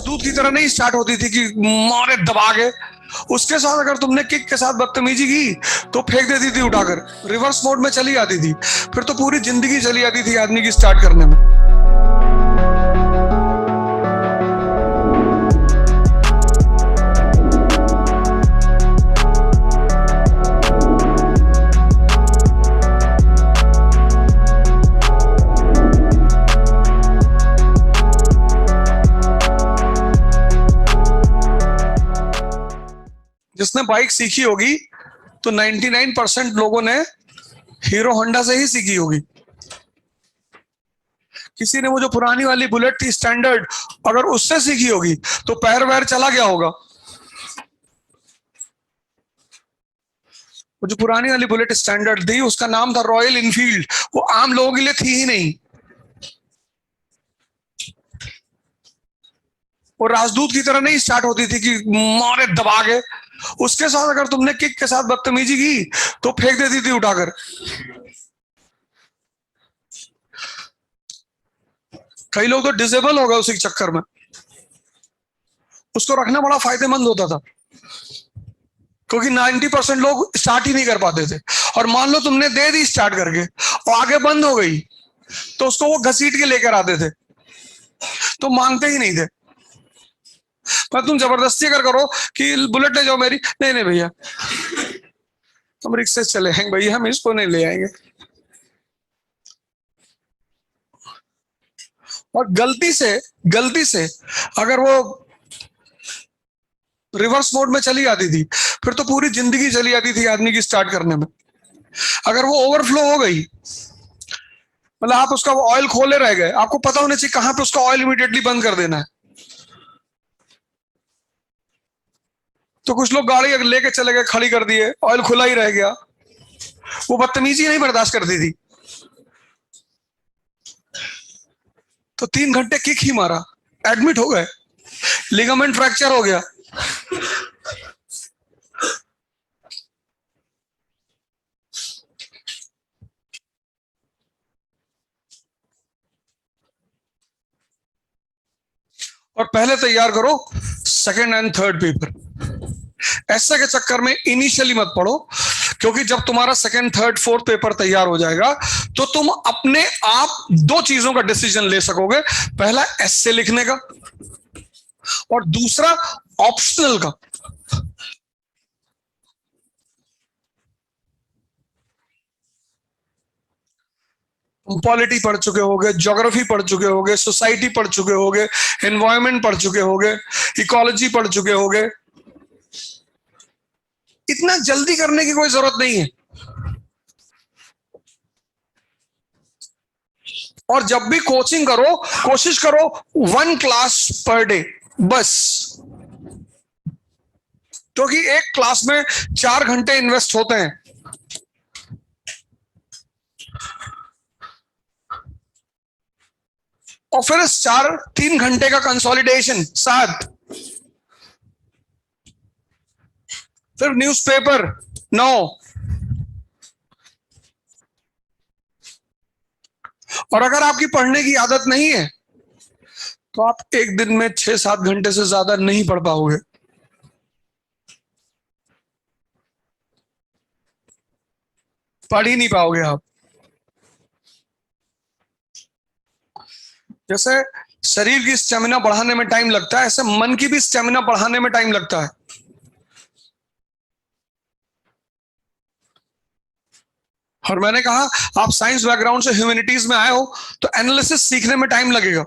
राजदूत की तरह नहीं स्टार्ट होती थी कि मारे दबा के। उसके साथ अगर तुमने किक के साथ बदतमीजी की तो फेंक देती थी उठाकर, रिवर्स मोड में चली जाती थी। फिर तो पूरी जिंदगी चली जाती थी आदमी की स्टार्ट करने में। जिसने बाइक सीखी होगी तो 99% लोगों ने हीरो होंडा से ही सीखी होगी। किसी ने वो जो पुरानी वाली बुलेट थी स्टैंडर्ड, अगर उससे सीखी होगी तो पैर वैर चला गया होगा। वो जो पुरानी वाली बुलेट स्टैंडर्ड थी उसका नाम था रॉयल इनफील्ड, वो आम लोगों के लिए थी ही नहीं। वो राजदूत की तरह नहीं स्टार्ट होती थी कि मारे दबा के। उसके साथ अगर तुमने किक के साथ बदतमीजी की तो फेंक देती थी उठाकर। कई लोग तो डिसेबल हो गए उसी चक्कर में। उसको रखना बड़ा फायदेमंद होता था क्योंकि 90% लोग स्टार्ट ही नहीं कर पाते थे। और मान लो तुमने दे दी स्टार्ट करके और आगे बंद हो गई तो उसको वो घसीट के लेकर आते थे, तो मांगते ही नहीं थे। पर तुम जबरदस्ती अगर करो कि बुलेट ले जाओ मेरी, नहीं नहीं भैया हम रिक्शे से चले आएंगे भैया, हम इसको नहीं ले आएंगे। और गलती से अगर वो रिवर्स मोड में चली जाती थी फिर तो पूरी जिंदगी चली जाती थी आदमी की स्टार्ट करने में। अगर वो ओवरफ्लो हो गई, मतलब आप उसका वो ऑयल खोले रह गए, आपको पता होना चाहिए कहां पे उसका ऑयल इमीडिएटली बंद कर देना है। तो कुछ लोग गाड़ी लेके चले गए, खड़ी कर दिए, ऑयल खुला ही रह गया। वो बदतमीजी नहीं बर्दाश्त करती थी तो 3 घंटे किक ही मारा, एडमिट हो गए, लिगामेंट फ्रैक्चर हो गया। और पहले तैयार करो सेकंड एंड थर्ड पेपर। ऐसे के चक्कर में इनिशियली मत पढ़ो, क्योंकि जब तुम्हारा सेकंड थर्ड फोर्थ पेपर तैयार हो जाएगा तो तुम अपने आप 2 चीजों का डिसीजन ले सकोगे। पहला एस्से लिखने का और दूसरा ऑप्शनल का। पॉलिटी पढ़ चुके होगे, ज्योग्राफी पढ़ चुके होगे, सोसाइटी पढ़ चुके होगे, एनवायरमेंट पढ़ चुके होगे, इकोलॉजी पढ़ चुके होगे। इतना जल्दी करने की कोई जरूरत नहीं है। और जब भी कोचिंग करो कोशिश करो 1 क्लास पर डे बस, क्योंकि एक क्लास में 4 घंटे इन्वेस्ट होते हैं। और फिर 3 घंटे का कंसोलिडेशन 7, फिर न्यूज़पेपर 9। और अगर आपकी पढ़ने की आदत नहीं है तो आप एक दिन में 6-7 घंटे से ज्यादा नहीं पढ़ पाओगे। पढ़ ही नहीं पाओगे आप। जैसे शरीर की स्टेमिना बढ़ाने में टाइम लगता है, ऐसे मन की भी स्टेमिना बढ़ाने में टाइम लगता है। और मैंने कहा आप साइंस बैकग्राउंड से ह्यूमैनिटीज में आए हो तो एनालिसिस सीखने में टाइम लगेगा।